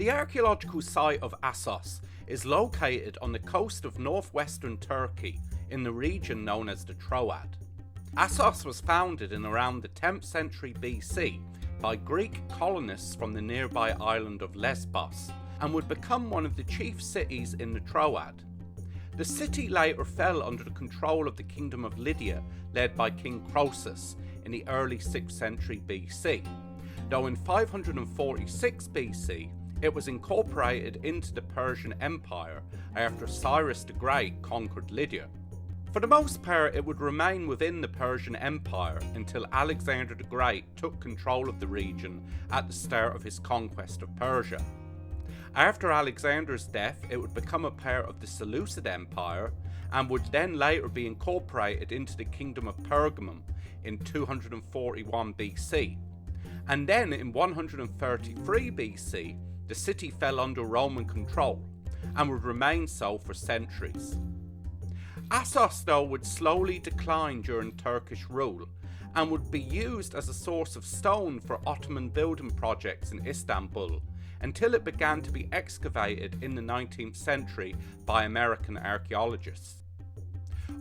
The archaeological site of Assos is located on the coast of northwestern Turkey in the region known as the Troad. Assos was founded in around the 10th century BC by Greek colonists from the nearby island of Lesbos and would become one of the chief cities in the Troad. The city later fell under the control of the Kingdom of Lydia, led by King Croesus in the early 6th century BC, though in 546 BC it was incorporated into the Persian Empire after Cyrus the Great conquered Lydia. For the most part, it would remain within the Persian Empire until Alexander the Great took control of the region at the start of his conquest of Persia. After Alexander's death, it would become a part of the Seleucid Empire and would then later be incorporated into the Kingdom of Pergamum in 241 BC. And then in 133 BC, the city fell under Roman control and would remain so for centuries. Assos, though, would slowly decline during Turkish rule and would be used as a source of stone for Ottoman building projects in Istanbul until it began to be excavated in the 19th century by American archaeologists.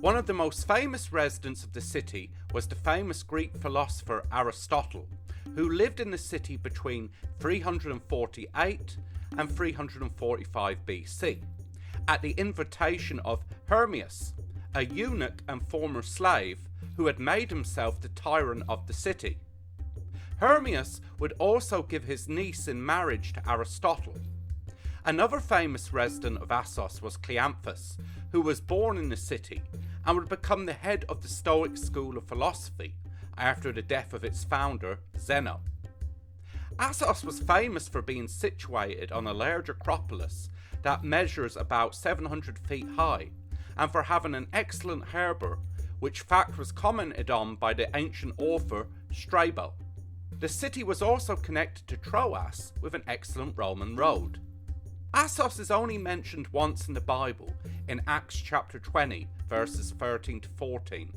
One of the most famous residents of the city was the famous Greek philosopher Aristotle, who lived in the city between 348 and 345 BC, at the invitation of Hermias, a eunuch and former slave who had made himself the tyrant of the city. Hermias would also give his niece in marriage to Aristotle. Another famous resident of Assos was Cleanthus, who was born in the city and would become the head of the Stoic school of philosophy after the death of its founder, Zeno. Assos was famous for being situated on a large acropolis that measures about 700 feet high, and for having an excellent harbour, which fact was commented on by the ancient author Strabo. The city was also connected to Troas with an excellent Roman road. Assos is only mentioned once in the Bible, in Acts chapter 20, verses 13 to 14,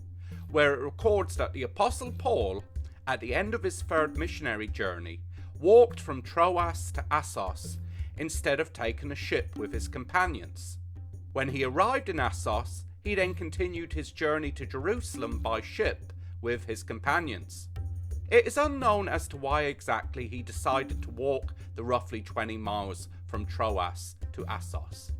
where it records that the Apostle Paul, at the end of his third missionary journey, walked from Troas to Assos instead of taking a ship with his companions. When he arrived in Assos, he then continued his journey to Jerusalem by ship with his companions. It is unknown as to why exactly he decided to walk the roughly 20 miles from Troas to Assos.